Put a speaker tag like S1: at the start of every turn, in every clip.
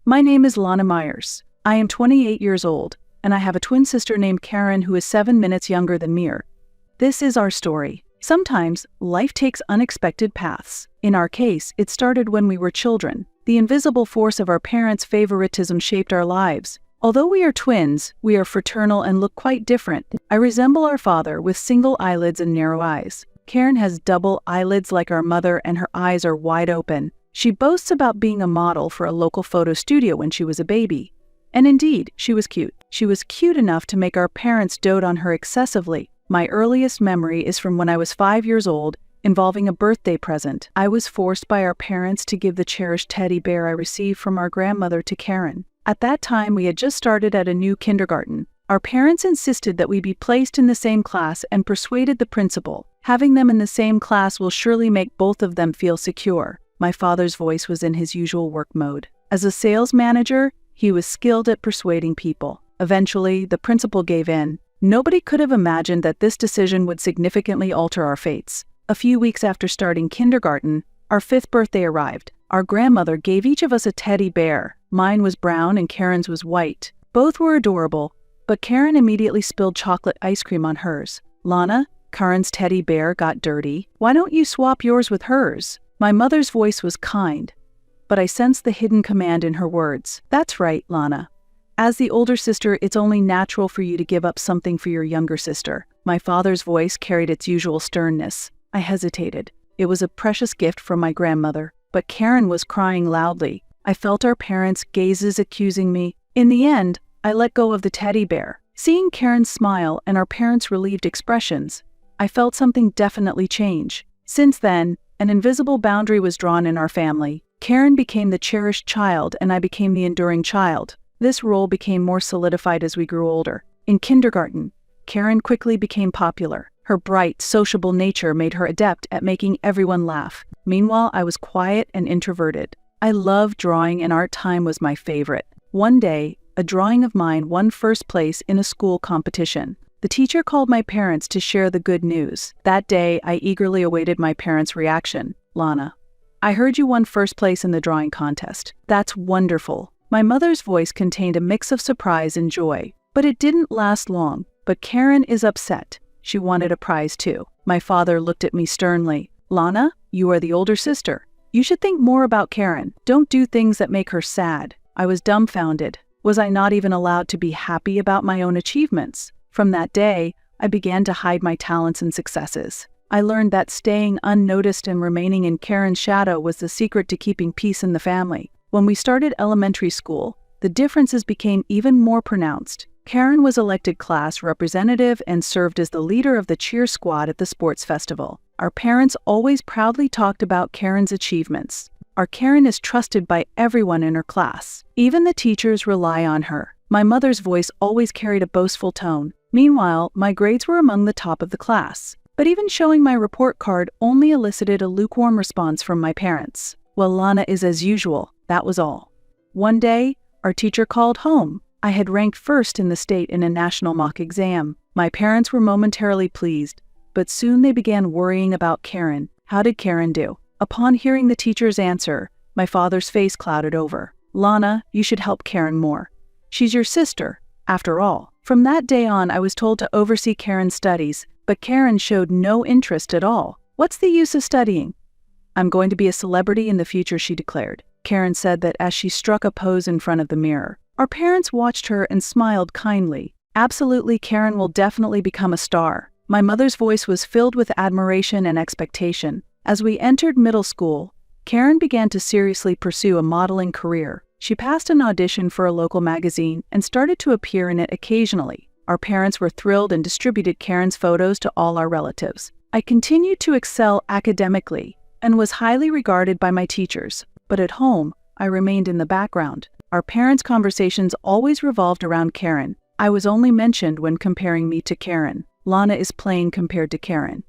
S1: My name is Lana Myers. I am 28 years old, and I have a twin sister named Karen who is 7 minutes younger than me. This is our story. Sometimes, life takes unexpected paths. In our case, it started when we were children. The invisible force of our parents' favoritism shaped our lives. Although we are twins, we are fraternal and look quite different. I resemble our father with single eyelids and narrow eyes. Karen has double eyelids like our mother and her eyes are wide open. She boasts about being a model for a local photo studio when she was a baby. And indeed, she was cute. She was cute enough to make our parents dote on her excessively. My earliest memory is from when I was 5 years old, involving a birthday present. I was forced by our parents to give the cherished teddy bear I received from our grandmother to Karen. At that time, we had just started at a new kindergarten. Our parents insisted that we be placed in the same class and persuaded the principal. Having them in the same class will surely make both of them feel secure. My father's voice was in his usual work mode. As a sales manager, he was skilled at persuading people. Eventually, the principal gave in. Nobody could have imagined that this decision would significantly alter our fates. A few weeks after starting kindergarten, our 5th birthday arrived. Our grandmother gave each of us a teddy bear. Mine was brown and Karen's was white. Both were adorable, but Karen immediately spilled chocolate ice cream on hers. Lana, Karen's teddy bear got dirty. Why don't you swap yours with hers? My mother's voice was kind, but I sensed the hidden command in her words. That's right, Lana. As the older sister, it's only natural for you to give up something for your younger sister. My father's voice carried its usual sternness. I hesitated. It was a precious gift from my grandmother, but Karen was crying loudly. I felt our parents' gazes accusing me. In the end, I let go of the teddy bear. Seeing Karen's smile and our parents' relieved expressions, I felt something definitely change. Since then, an invisible boundary was drawn in our family. Karen became the cherished child and I became the enduring child. This role became more solidified as we grew older. In kindergarten, Karen quickly became popular. Her bright, sociable nature made her adept at making everyone laugh. Meanwhile, I was quiet and introverted. I loved drawing and art time was my favorite. One day, a drawing of mine won first place in a school competition. The teacher called my parents to share the good news. That day, I eagerly awaited my parents' reaction. Lana, I heard you won first place in the drawing contest. That's wonderful. My mother's voice contained a mix of surprise and joy, but it didn't last long. But Karen is upset. She wanted a prize too. My father looked at me sternly. Lana, you are the older sister. You should think more about Karen. Don't do things that make her sad. I was dumbfounded. Was I not even allowed to be happy about my own achievements? From that day, I began to hide my talents and successes. I learned that staying unnoticed and remaining in Karen's shadow was the secret to keeping peace in the family. When we started elementary school, the differences became even more pronounced. Karen was elected class representative and served as the leader of the cheer squad at the sports festival. Our parents always proudly talked about Karen's achievements. Our Karen is trusted by everyone in her class. Even the teachers rely on her. My mother's voice always carried a boastful tone. Meanwhile, my grades were among the top of the class. But even showing my report card only elicited a lukewarm response from my parents. Well, Lana is as usual. That was all. One day, our teacher called home. I had ranked first in the state in a national mock exam. My parents were momentarily pleased, but soon they began worrying about Karen. How did Karen do? Upon hearing the teacher's answer, my father's face clouded over. Lana, you should help Karen more. She's your sister, after all. From that day on, I was told to oversee Karen's studies, but Karen showed no interest at all. What's the use of studying? I'm going to be a celebrity in the future, she declared. Karen said that as she struck a pose in front of the mirror. Our parents watched her and smiled kindly. Absolutely, Karen will definitely become a star. My mother's voice was filled with admiration and expectation. As we entered middle school, Karen began to seriously pursue a modeling career. She passed an audition for a local magazine and started to appear in it occasionally. Our parents were thrilled and distributed Karen's photos to all our relatives. I continued to excel academically and was highly regarded by my teachers. But at home, I remained in the background. Our parents' conversations always revolved around Karen. I was only mentioned when comparing me to Karen. Lana is plain compared to Karen.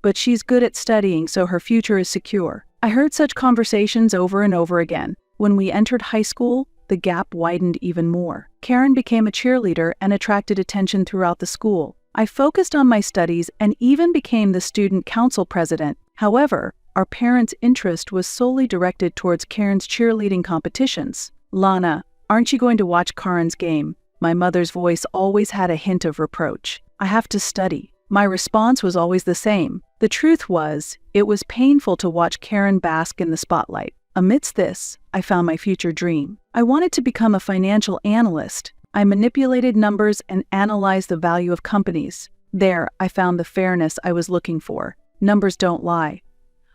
S1: But she's good at studying, so her future is secure. I heard such conversations over and over again. When we entered high school, the gap widened even more. Karen became a cheerleader and attracted attention throughout the school. I focused on my studies and even became the student council president. However, our parents' interest was solely directed towards Karen's cheerleading competitions. "Lana, aren't you going to watch Karen's game?" My mother's voice always had a hint of reproach. "I have to study." My response was always the same. The truth was, it was painful to watch Karen bask in the spotlight. Amidst this, I found my future dream. I wanted to become a financial analyst. I manipulated numbers and analyzed the value of companies. There, I found the fairness I was looking for. Numbers don't lie.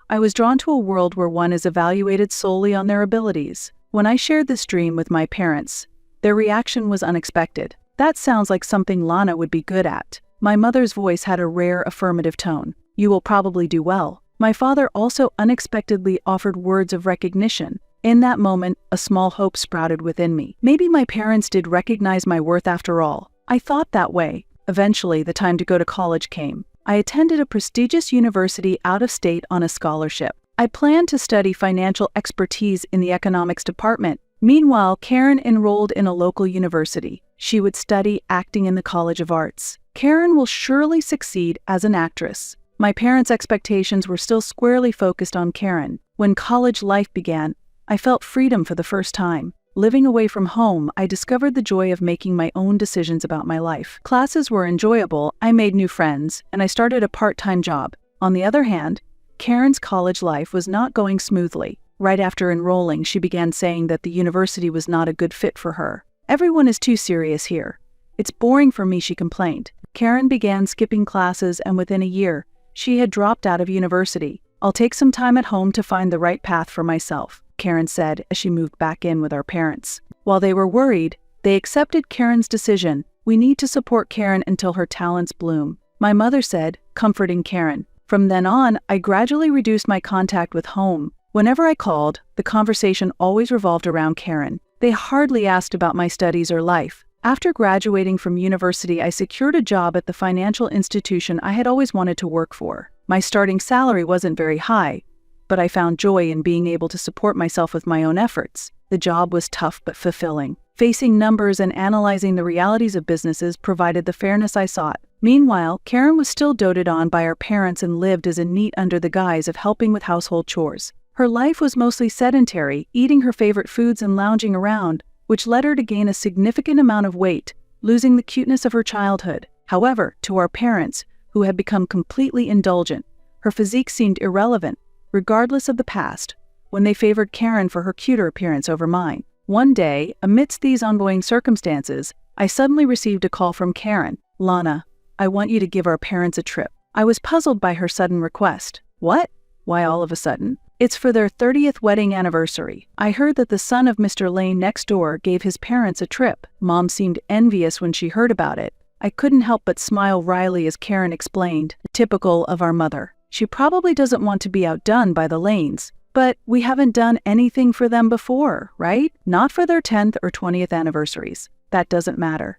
S1: I was drawn to a world where one is evaluated solely on their abilities. When I shared this dream with my parents, their reaction was unexpected. "That sounds like something Lana would be good at." My mother's voice had a rare affirmative tone. "You will probably do well." My father also unexpectedly offered words of recognition. In that moment, a small hope sprouted within me. Maybe my parents did recognize my worth after all. I thought that way. Eventually, the time to go to college came. I attended a prestigious university out of state on a scholarship. I planned to study financial expertise in the economics department. Meanwhile, Karen enrolled in a local university. She would study acting in the College of Arts. Karen will surely succeed as an actress. My parents' expectations were still squarely focused on Karen. When college life began, I felt freedom for the first time. Living away from home, I discovered the joy of making my own decisions about my life. Classes were enjoyable, I made new friends, and I started a part-time job. On the other hand, Karen's college life was not going smoothly. Right after enrolling, she began saying that the university was not a good fit for her. "Everyone is too serious here. It's boring for me," she complained. Karen began skipping classes, and within a year, she had dropped out of university. "I'll take some time at home to find the right path for myself," Karen said as she moved back in with our parents. While they were worried, they accepted Karen's decision. "We need to support Karen until her talents bloom," my mother said, comforting Karen. From then on, I gradually reduced my contact with home. Whenever I called, the conversation always revolved around Karen. They hardly asked about my studies or life. After graduating from university, I secured a job at the financial institution I had always wanted to work for. My starting salary wasn't very high, but I found joy in being able to support myself with my own efforts. The job was tough but fulfilling. Facing numbers and analyzing the realities of businesses provided the fairness I sought. Meanwhile, Karen was still doted on by her parents and lived as a NEET under the guise of helping with household chores. Her life was mostly sedentary, eating her favorite foods and lounging around, which led her to gain a significant amount of weight, losing the cuteness of her childhood. However, to our parents, who had become completely indulgent, her physique seemed irrelevant, regardless of the past, when they favored Karen for her cuter appearance over mine. One day, amidst these ongoing circumstances, I suddenly received a call from Karen. "Lana, I want you to give our parents a trip." I was puzzled by her sudden request. "What? Why all of a sudden?" "It's for their 30th wedding anniversary. I heard that the son of Mr. Lane next door gave his parents a trip." Mom seemed envious when she heard about it. I couldn't help but smile wryly as Karen explained, typical of our mother. "She probably doesn't want to be outdone by the Lanes. But we haven't done anything for them before, right? Not for their 10th or 20th anniversaries. That doesn't matter.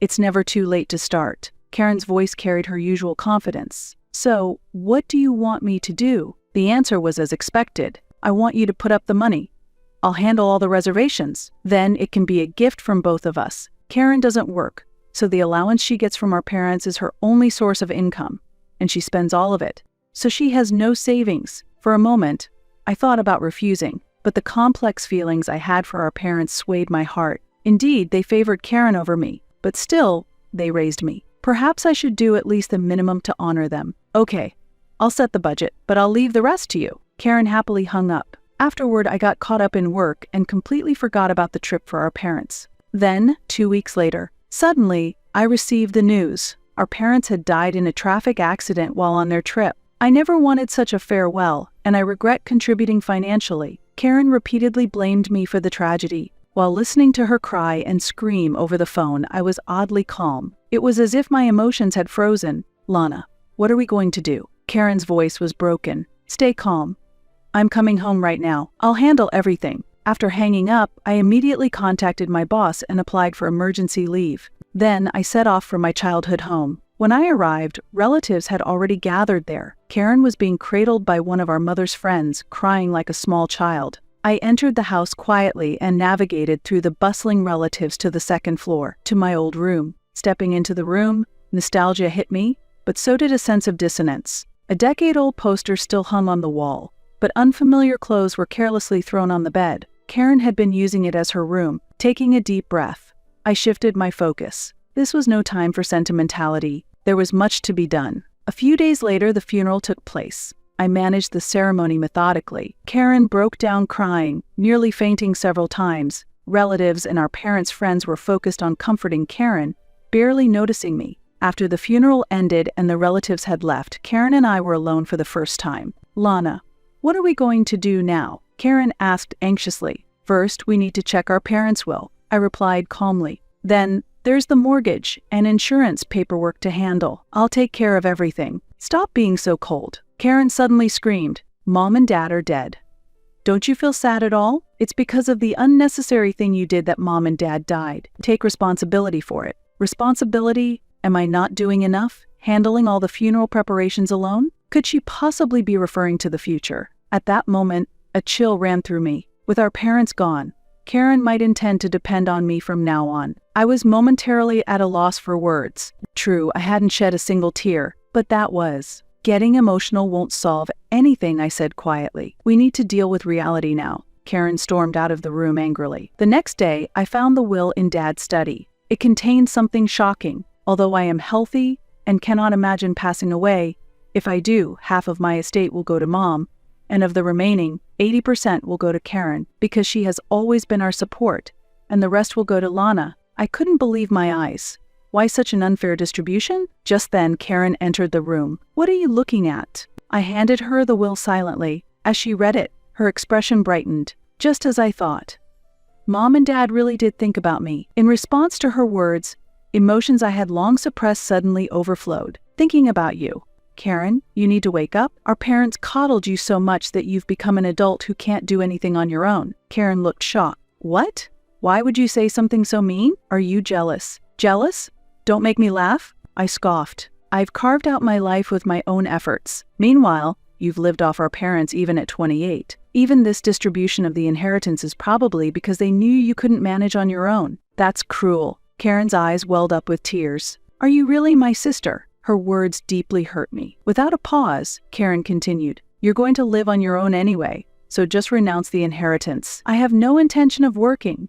S1: It's never too late to start." Karen's voice carried her usual confidence. "So, what do you want me to do?" The answer was as expected. "I want you to put up the money. I'll handle all the reservations. Then it can be a gift from both of us." Karen doesn't work, so the allowance she gets from our parents is her only source of income, and she spends all of it. So she has no savings. For a moment, I thought about refusing, but the complex feelings I had for our parents swayed my heart. Indeed, they favored Karen over me, but still, they raised me. Perhaps I should do at least the minimum to honor them. "Okay, I'll set the budget, but I'll leave the rest to you." Karen happily hung up. Afterward, I got caught up in work and completely forgot about the trip for our parents. Then, 2 weeks later, suddenly, I received the news. Our parents had died in a traffic accident while on their trip. I never wanted such a farewell, and I regret contributing financially. Karen repeatedly blamed me for the tragedy. While listening to her cry and scream over the phone, I was oddly calm. It was as if my emotions had frozen. "Lana, what are we going to do?" Karen's voice was broken. "Stay calm. I'm coming home right now. I'll handle everything." After hanging up, I immediately contacted my boss and applied for emergency leave. Then I set off for my childhood home. When I arrived, relatives had already gathered there. Karen was being cradled by one of our mother's friends, crying like a small child. I entered the house quietly and navigated through the bustling relatives to the second floor, to my old room. Stepping into the room, nostalgia hit me, but so did a sense of dissonance. A decade-old poster still hung on the wall, but unfamiliar clothes were carelessly thrown on the bed. Karen had been using it as her room. Taking a deep breath, I shifted my focus. This was no time for sentimentality. There was much to be done. A few days later, the funeral took place. I managed the ceremony methodically. Karen broke down crying, nearly fainting several times. Relatives and our parents' friends were focused on comforting Karen, barely noticing me. After the funeral ended and the relatives had left, Karen and I were alone for the first time. "Lana, what are we going to do now?" Karen asked anxiously. "First, we need to check our parents' will," I replied calmly. "Then, there's the mortgage and insurance paperwork to handle. I'll take care of everything." "Stop being so cold." Karen suddenly screamed, "Mom and Dad are dead. Don't you feel sad at all? It's because of the unnecessary thing you did that Mom and Dad died. Take responsibility for it." Responsibility? Am I not doing enough? Handling all the funeral preparations alone? Could she possibly be referring to the future? At that moment, a chill ran through me. With our parents gone, Karen might intend to depend on me from now on. I was momentarily at a loss for words. True, I hadn't shed a single tear, but that was. "Getting emotional won't solve anything," I said quietly. "We need to deal with reality now." Karen stormed out of the room angrily. The next day, I found the will in Dad's study. It contained something shocking. Although I am healthy and cannot imagine passing away, if I do, half of my estate will go to Mom, and of the remaining, 80% will go to Karen, because she has always been our support, and the rest will go to Lana. I couldn't believe my eyes. Why such an unfair distribution? Just then, Karen entered the room. "What are you looking at?" I handed her the will silently. As she read it, her expression brightened, just as I thought. Mom and Dad really did think about me. In response to her words, emotions I had long suppressed suddenly overflowed. "Thinking about you. Karen, you need to wake up. Our parents coddled you so much that you've become an adult who can't do anything on your own." Karen looked shocked. "What? Why would you say something so mean? Are you jealous?" "Jealous? Don't make me laugh," I scoffed. "I've carved out my life with my own efforts. Meanwhile, you've lived off our parents even at 28. Even this distribution of the inheritance is probably because they knew you couldn't manage on your own." "That's cruel." Karen's eyes welled up with tears. "Are you really my sister?" Her words deeply hurt me. Without a pause, Karen continued, "You're going to live on your own anyway, so just renounce the inheritance." "I have no intention of working.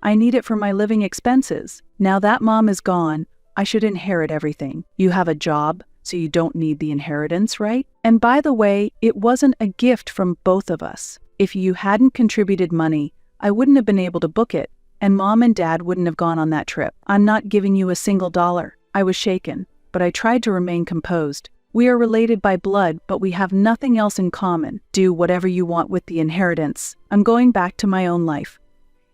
S1: I need it for my living expenses. Now that Mom is gone, I should inherit everything. You have a job, so you don't need the inheritance, right? And by the way, it wasn't a gift from both of us. If you hadn't contributed money, I wouldn't have been able to book it, and Mom and Dad wouldn't have gone on that trip. I'm not giving you a single dollar." I was shaken, but I tried to remain composed. "We are related by blood, but we have nothing else in common. Do whatever you want with the inheritance. I'm going back to my own life.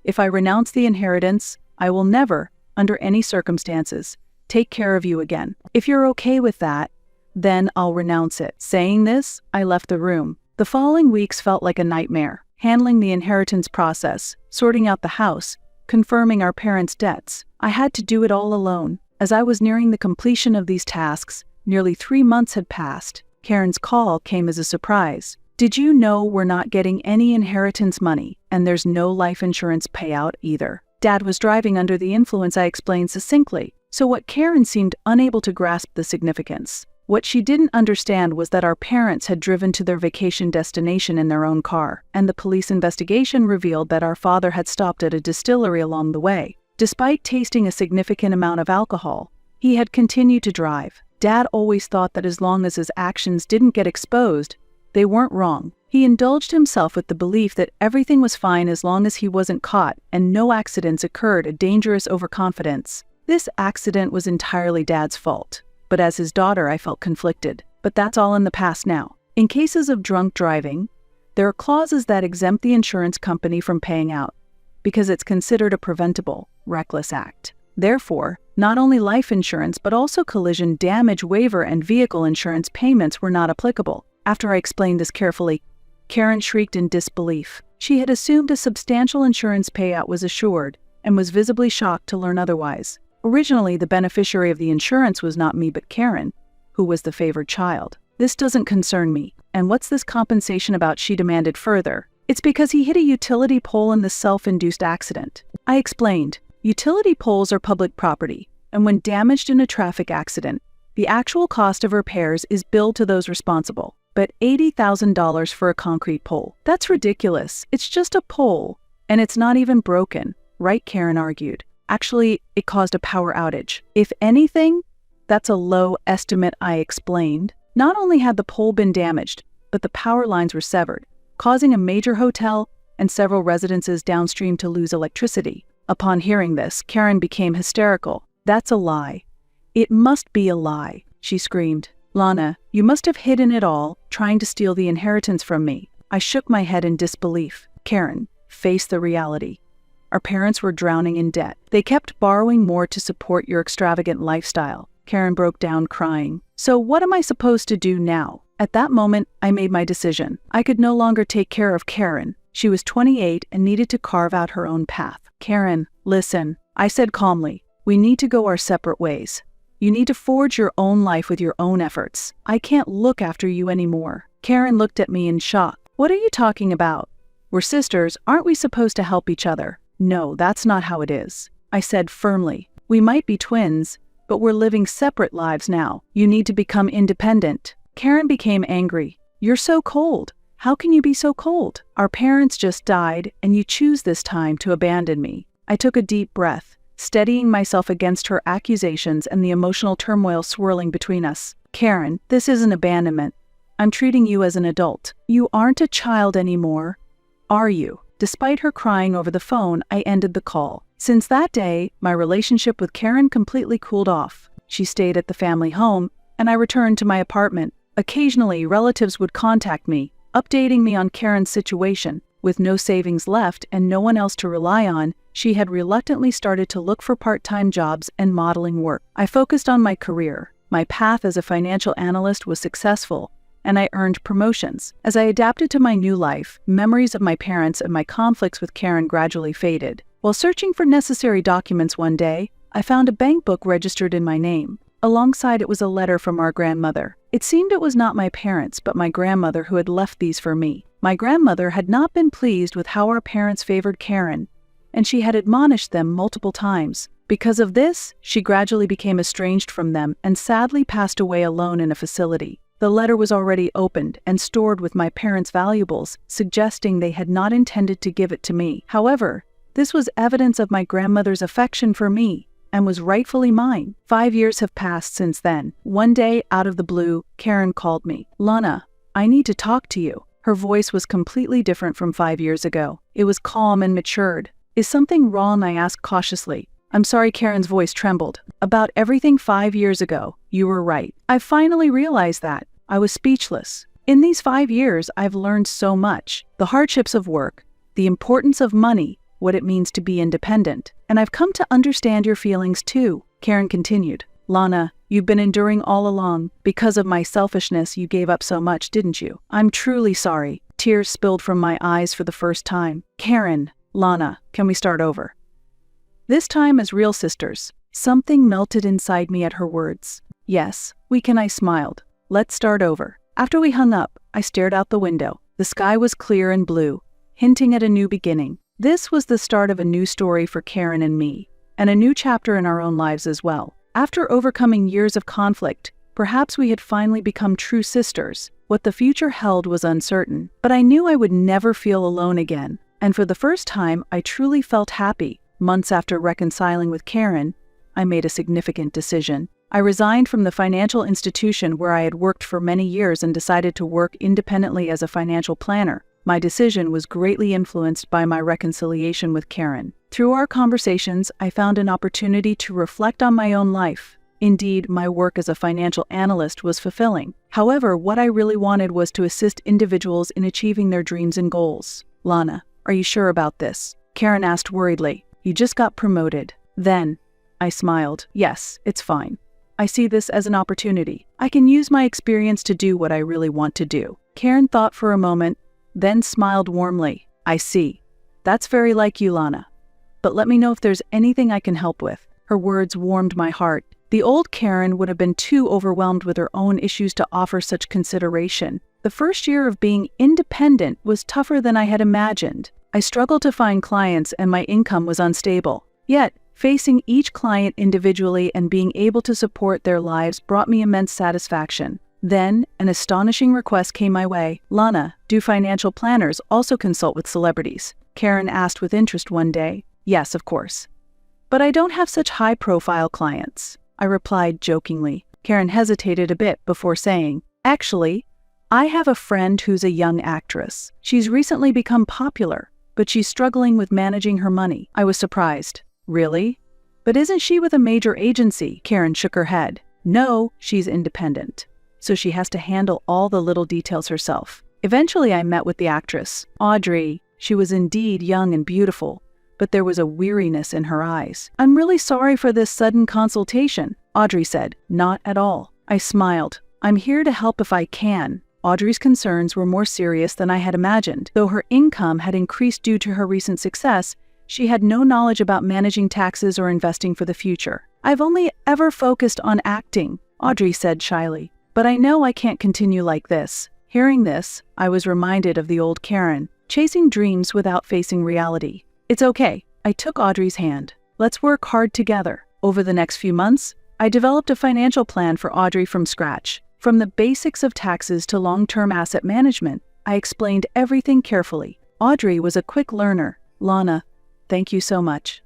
S1: If I renounce the inheritance, I will never, under any circumstances, take care of you again. If you're okay with that, then I'll renounce it." Saying this, I left the room. The following weeks felt like a nightmare. Handling the inheritance process, sorting out the house, confirming our parents' debts. I had to do it all alone. As I was nearing the completion of these tasks, nearly 3 months had passed. Karen's call came as a surprise. "Did you know we're not getting any inheritance money, and there's no life insurance payout either?" Dad was driving under the influence, I explained succinctly. So what Karen seemed unable to grasp the significance. What she didn't understand was that our parents had driven to their vacation destination in their own car, and the police investigation revealed that our father had stopped at a distillery along the way. Despite tasting a significant amount of alcohol, he had continued to drive. Dad always thought that as long as his actions didn't get exposed, they weren't wrong. He indulged himself with the belief that everything was fine as long as he wasn't caught and no accidents occurred, a dangerous overconfidence. This accident was entirely Dad's fault. But as his daughter, I felt conflicted. But that's all in the past now. In cases of drunk driving, there are clauses that exempt the insurance company from paying out, because it's considered a preventable, reckless act. Therefore, not only life insurance but also collision damage waiver and vehicle insurance payments were not applicable. After I explained this carefully, Karen shrieked in disbelief. She had assumed a substantial insurance payout was assured and was visibly shocked to learn otherwise. Originally, the beneficiary of the insurance was not me but Karen, who was the favored child. "This doesn't concern me. And what's this compensation about?" she demanded further. "It's because he hit a utility pole in the self-induced accident." I explained. Utility poles are public property, and when damaged in a traffic accident, the actual cost of repairs is billed to those responsible. But $80,000 for a concrete pole. That's ridiculous. It's just a pole. And it's not even broken, right? Karen argued. Actually, it caused a power outage. If anything, that's a low estimate, I explained. Not only had the pole been damaged, but the power lines were severed, causing a major hotel and several residences downstream to lose electricity. Upon hearing this, Karen became hysterical. That's a lie. It must be a lie, she screamed. Lana, you must have hidden it all, trying to steal the inheritance from me. I shook my head in disbelief. Karen, face the reality. Our parents were drowning in debt. They kept borrowing more to support your extravagant lifestyle. Karen broke down crying. So what am I supposed to do now? At that moment, I made my decision. I could no longer take care of Karen. She was 28 and needed to carve out her own path. Karen, listen, I said calmly. We need to go our separate ways. You need to forge your own life with your own efforts. I can't look after you anymore. Karen looked at me in shock. What are you talking about? We're sisters, aren't we supposed to help each other? No, that's not how it is. I said firmly. We might be twins, but we're living separate lives now. You need to become independent. Karen became angry. You're so cold. How can you be so cold? Our parents just died, and you choose this time to abandon me. I took a deep breath, steadying myself against her accusations and the emotional turmoil swirling between us. Karen, this isn't abandonment. I'm treating you as an adult. You aren't a child anymore, are you? Despite her crying over the phone, I ended the call. Since that day, my relationship with Karen completely cooled off. She stayed at the family home, and I returned to my apartment. Occasionally, relatives would contact me, updating me on Karen's situation. With no savings left and no one else to rely on, she had reluctantly started to look for part-time jobs and modeling work. I focused on my career. My path as a financial analyst was successful, and I earned promotions. As I adapted to my new life, memories of my parents and my conflicts with Karen gradually faded. While searching for necessary documents one day, I found a bank book registered in my name. Alongside it was a letter from our grandmother. It seemed it was not my parents, but my grandmother who had left these for me. My grandmother had not been pleased with how our parents favored Karen, and she had admonished them multiple times. Because of this, she gradually became estranged from them and sadly passed away alone in a facility. The letter was already opened and stored with my parents' valuables, suggesting they had not intended to give it to me. However, this was evidence of my grandmother's affection for me and was rightfully mine. 5 years have passed since then. One day, out of the blue, Karen called me. Lana, I need to talk to you. Her voice was completely different from 5 years ago. It was calm and matured. Is something wrong? I asked cautiously. I'm sorry, Karen's voice trembled. About everything 5 years ago, you were right. I finally realized that. I was speechless. In these 5 years, I've learned so much. The hardships of work, the importance of money, what it means to be independent. And I've come to understand your feelings too. Karen continued. Lana, you've been enduring all along. Because of my selfishness, you gave up so much, didn't you? I'm truly sorry. Tears spilled from my eyes for the first time. Karen, Lana, can we start over? This time as real sisters. Something melted inside me at her words. Yes, we can, I smiled. Let's start over. After we hung up, I stared out the window. The sky was clear and blue, hinting at a new beginning. This was the start of a new story for Karen and me, and a new chapter in our own lives as well. After overcoming years of conflict, perhaps we had finally become true sisters. What the future held was uncertain, but I knew I would never feel alone again. And for the first time, I truly felt happy. Months after reconciling with Karen, I made a significant decision. I resigned from the financial institution where I had worked for many years and decided to work independently as a financial planner. My decision was greatly influenced by my reconciliation with Karen. Through our conversations, I found an opportunity to reflect on my own life. Indeed, my work as a financial analyst was fulfilling. However, what I really wanted was to assist individuals in achieving their dreams and goals. Lana, are you sure about this? Karen asked worriedly. You just got promoted. Then, I smiled. Yes, it's fine. I see this as an opportunity. I can use my experience to do what I really want to do. Karen thought for a moment, then smiled warmly. I see. That's very like you, Lana. But let me know if there's anything I can help with. Her words warmed my heart. The old Karen would have been too overwhelmed with her own issues to offer such consideration. The first year of being independent was tougher than I had imagined. I struggled to find clients and my income was unstable. Yet, facing each client individually and being able to support their lives brought me immense satisfaction. Then, an astonishing request came my way. "Lana, do financial planners also consult with celebrities?" Karen asked with interest one day. "Yes, of course. But I don't have such high-profile clients," I replied jokingly. Karen hesitated a bit before saying, "Actually, I have a friend who's a young actress. She's recently become popular, but she's struggling with managing her money." I was surprised. "Really? But isn't she with a major agency?" Karen shook her head. "No, she's independent. So she has to handle all the little details herself." Eventually I met with the actress, Audrey. She was indeed young and beautiful, but there was a weariness in her eyes. "I'm really sorry for this sudden consultation," Audrey said. "Not at all." I smiled. "I'm here to help if I can." Audrey's concerns were more serious than I had imagined. Though her income had increased due to her recent success, she had no knowledge about managing taxes or investing for the future. "I've only ever focused on acting," Audrey said shyly. "But I know I can't continue like this." Hearing this, I was reminded of the old Karen, chasing dreams without facing reality. "It's okay." I took Audrey's hand. "Let's work hard together." Over the next few months, I developed a financial plan for Audrey from scratch. From the basics of taxes to long-term asset management, I explained everything carefully. Audrey was a quick learner. "Lana, thank you so much."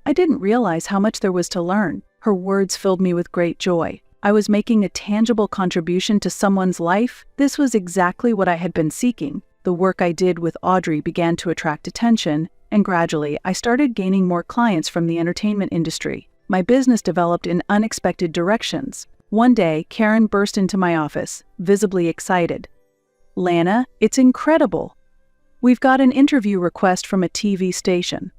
S1: I didn't realize how much there was to learn. Her words filled me with great joy. I was making a tangible contribution to someone's life. This was exactly what I had been seeking. The work I did with Audrey began to attract attention, and gradually I started gaining more clients from the entertainment industry. My business developed in unexpected directions. One day, Karen burst into my office, visibly excited. "Lana, it's incredible. We've got an interview request from a TV station."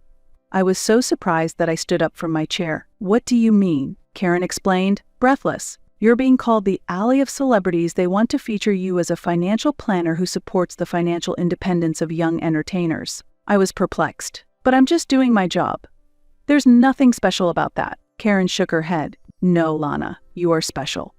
S1: I was so surprised that I stood up from my chair. "What do you mean?" Karen explained, breathless. "You're being called the ally of celebrities. They want to feature you as a financial planner who supports the financial independence of young entertainers." I was perplexed. "But I'm just doing my job. There's nothing special about that." Karen shook her head. "No, Lana, you are special.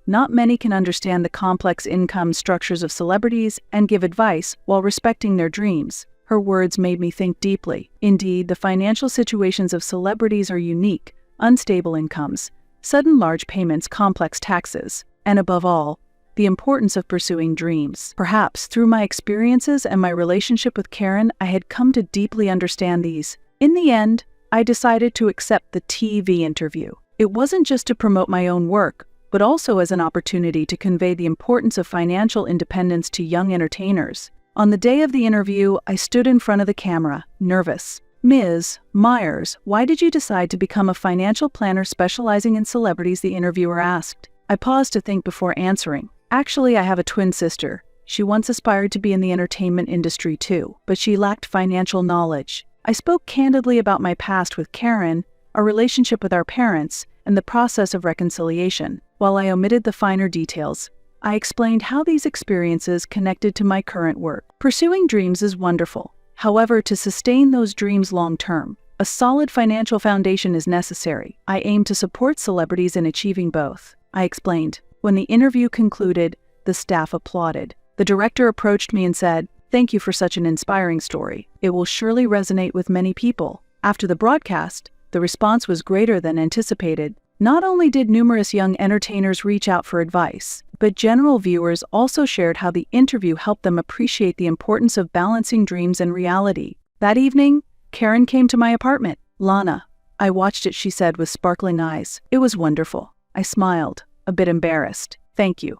S1: Not many can understand the complex income structures of celebrities and give advice while respecting their dreams." Her words made me think deeply. Indeed, the financial situations of celebrities are unique. Unstable incomes, sudden large payments, complex taxes, and above all, the importance of pursuing dreams. Perhaps through my experiences and my relationship with Karen, I had come to deeply understand these. In the end, I decided to accept the TV interview. It wasn't just to promote my own work, but also as an opportunity to convey the importance of financial independence to young entertainers. On the day of the interview, I stood in front of the camera, nervous. "Ms. Myers, why did you decide to become a financial planner specializing in celebrities?" the interviewer asked. I paused to think before answering. "Actually, I have a twin sister. She once aspired to be in the entertainment industry too, but she lacked financial knowledge." I spoke candidly about my past with Karen, our relationship with our parents, and the process of reconciliation. While I omitted the finer details, I explained how these experiences connected to my current work. Pursuing dreams is wonderful. However, to sustain those dreams long-term, a solid financial foundation is necessary. I aim to support celebrities in achieving both, I explained. When the interview concluded, the staff applauded. The director approached me and said, "Thank you for such an inspiring story. It will surely resonate with many people." After the broadcast, the response was greater than anticipated. Not only did numerous young entertainers reach out for advice, but general viewers also shared how the interview helped them appreciate the importance of balancing dreams and reality. That evening, Karen came to my apartment. "Lana, I watched it," she said with sparkling eyes. "It was wonderful." I smiled, a bit embarrassed. "Thank you.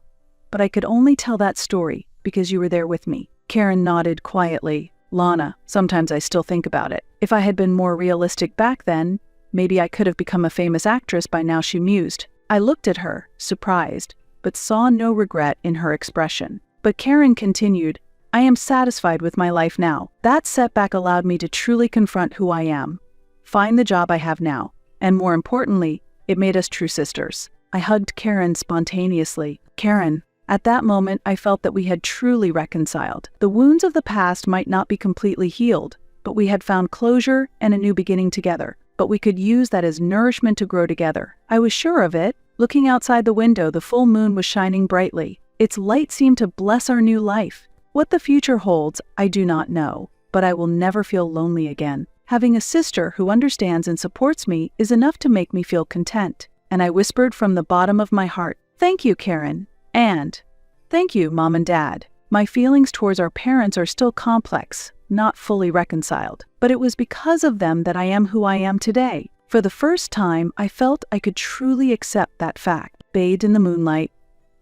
S1: But I could only tell that story because you were there with me." Karen nodded quietly. "Lana, sometimes I still think about it. If I had been more realistic back then, maybe I could have become a famous actress by now," she mused. I looked at her, surprised, but saw no regret in her expression. But Karen continued, "I am satisfied with my life now. That setback allowed me to truly confront who I am, find the job I have now, and more importantly, it made us true sisters." I hugged Karen spontaneously. "Karen." At that moment, I felt that we had truly reconciled. The wounds of the past might not be completely healed, but we had found closure and a new beginning together. But we could use that as nourishment to grow together. I was sure of it. Looking outside the window, the full moon was shining brightly. Its light seemed to bless our new life. What the future holds, I do not know, but I will never feel lonely again. Having a sister who understands and supports me is enough to make me feel content. And I whispered from the bottom of my heart, "Thank you, Karen. And thank you, Mom and Dad. My feelings towards our parents are still complex, not fully reconciled. But it was because of them that I am who I am today. For the first time, I felt I could truly accept that fact. Bathed in the moonlight,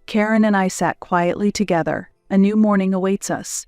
S1: Karen and I sat quietly together. A new morning awaits us.